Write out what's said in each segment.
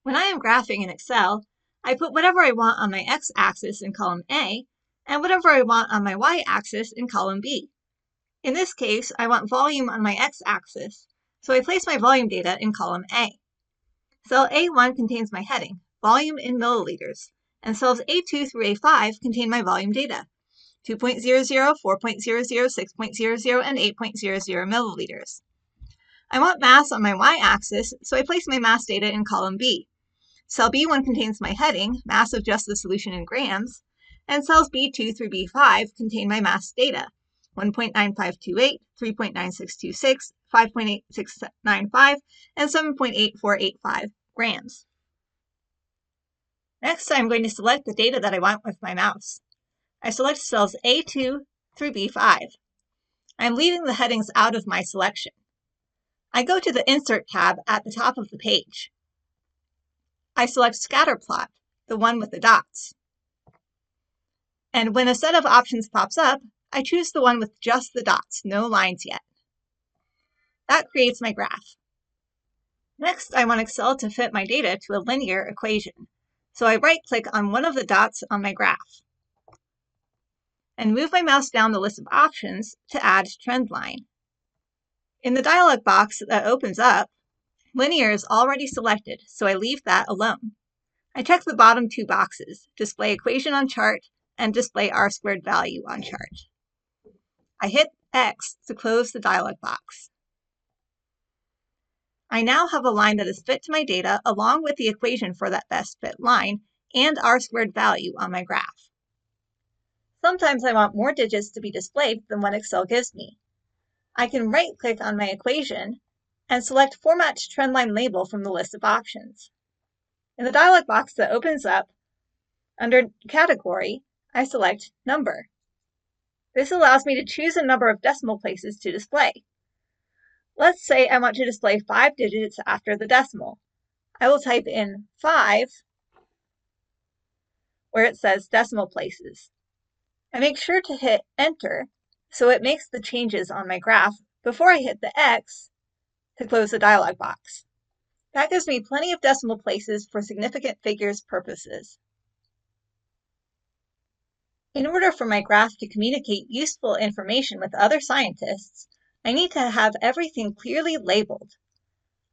When I am graphing in Excel, I put whatever I want on my x-axis in column A and whatever I want on my y-axis in column B. In this case, I want volume on my x-axis, so I place my volume data in column A. Cell A1 contains my heading, volume in milliliters, and cells A2 through A5 contain my volume data, 2.00, 4.00, 6.00, and 8.00 milliliters. I want mass on my y-axis, so I place my mass data in column B. Cell B1 contains my heading, mass of just the solution in grams, and cells B2 through B5 contain my mass data, 1.9528, 3.9626, 5.8695, and 7.8485 grams. Next, I'm going to select the data that I want with my mouse. I select cells A2 through B5. I'm leaving the headings out of my selection. I go to the Insert tab at the top of the page. I select Scatter Plot, the one with the dots. And when a set of options pops up, I choose the one with just the dots, no lines yet. That creates my graph. Next, I want Excel to fit my data to a linear equation. So I right-click on one of the dots on my graph and move my mouse down the list of options to add trendline. In the dialog box that opens up, linear is already selected, so I leave that alone. I check the bottom two boxes, display equation on chart and display R-squared value on chart. I hit X to close the dialog box. I now have a line that is fit to my data along with the equation for that best fit line and R-squared value on my graph. Sometimes I want more digits to be displayed than what Excel gives me. I can right-click on my equation and select Format to Trendline Label from the list of options. In the dialog box that opens up, under Category, I select Number. This allows me to choose a number of decimal places to display. Let's say I want to display 5 digits after the decimal. I will type in 5 where it says decimal places. I make sure to hit Enter so it makes the changes on my graph before I hit the X to close the dialog box. That gives me plenty of decimal places for significant figures purposes. In order for my graph to communicate useful information with other scientists, I need to have everything clearly labeled.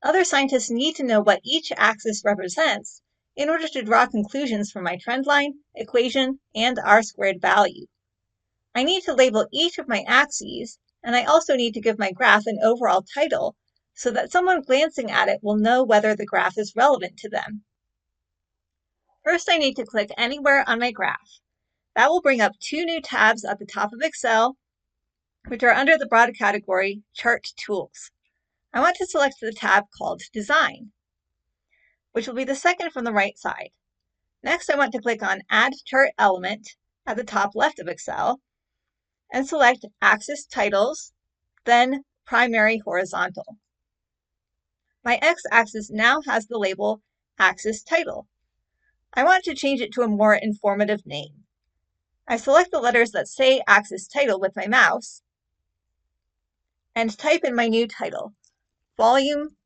Other scientists need to know what each axis represents in order to draw conclusions from my trendline, equation, and R-squared value. I need to label each of my axes, and I also need to give my graph an overall title so that someone glancing at it will know whether the graph is relevant to them. First, I need to click anywhere on my graph. That will bring up two new tabs at the top of Excel, which are under the broad category Chart Tools. I want to select the tab called Design, which will be the second from the right side. Next, I want to click on Add Chart Element at the top left of Excel and select Axis Titles, then Primary Horizontal. My x-axis now has the label Axis Title. I want to change it to a more informative name. I select the letters that say Axis Title with my mouse and type in my new title, Volume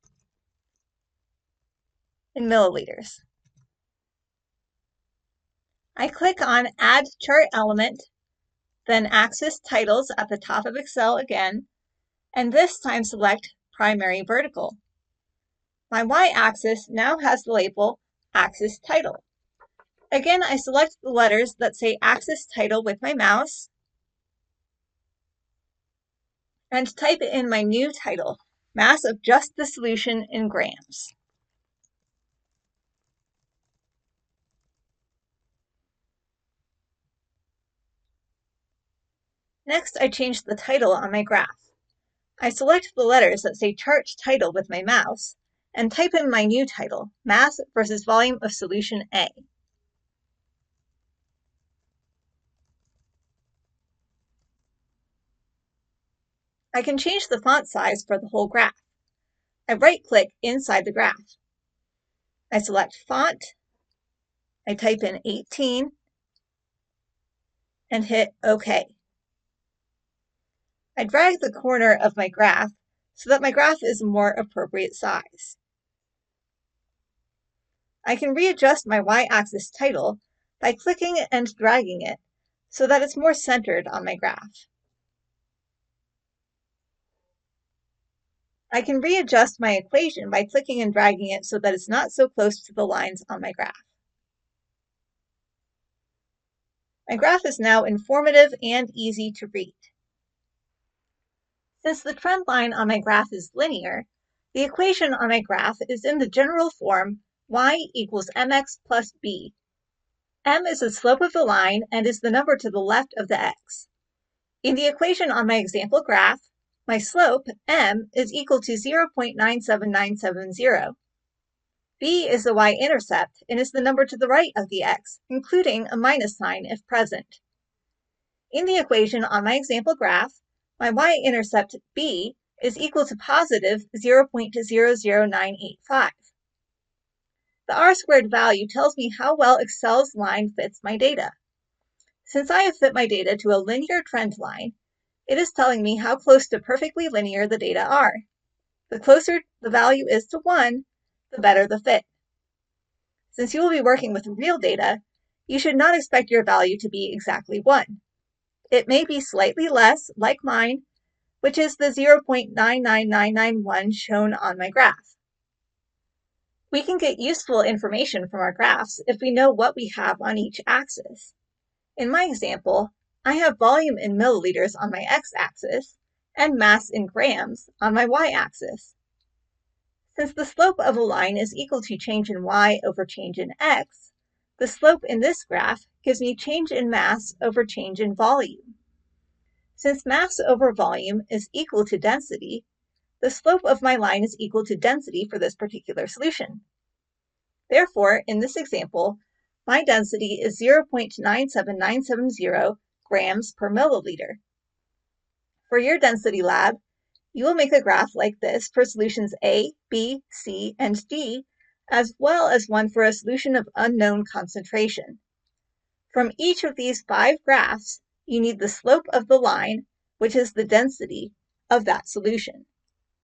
in milliliters. I click on Add Chart Element, then Axis Titles at the top of Excel again, and this time select Primary Vertical. My y-axis now has the label Axis Title. Again, I select the letters that say Axis Title with my mouse and type in my new title, mass of just the solution in grams. Next, I change the title on my graph. I select the letters that say Chart Title with my mouse and type in my new title, Mass versus Volume of Solution A. I can change the font size for the whole graph. I right-click inside the graph. I select Font, I type in 18, and hit OK. I drag the corner of my graph so that my graph is a more appropriate size. I can readjust my y-axis title by clicking and dragging it so that it's more centered on my graph. I can readjust my equation by clicking and dragging it so that it's not so close to the lines on my graph. My graph is now informative and easy to read. Since the trend line on my graph is linear, the equation on my graph is in the general form y equals mx plus b. M is the slope of the line and is the number to the left of the x. In the equation on my example graph, my slope, m, is equal to 0.97970. B is the y-intercept and is the number to the right of the x, including a minus sign if present. In the equation on my example graph, my y-intercept b is equal to positive 0.00985. The r-squared value tells me how well Excel's line fits my data. Since I have fit my data to a linear trend line, it is telling me how close to perfectly linear the data are. The closer the value is to 1, the better the fit. Since you will be working with real data, you should not expect your value to be exactly 1. It may be slightly less, like mine, which is the 0.99991 shown on my graph. We can get useful information from our graphs if we know what we have on each axis. In my example, I have volume in milliliters on my x-axis and mass in grams on my y-axis. Since the slope of a line is equal to change in y over change in x, the slope in this graph gives me change in mass over change in volume. Since mass over volume is equal to density, the slope of my line is equal to density for this particular solution. Therefore, in this example, my density is 0.97970 grams per milliliter. For your density lab, you will make a graph like this for solutions A, B, C, and D, as well as one for a solution of unknown concentration. From each of these 5 graphs, you need the slope of the line, which is the density of that solution.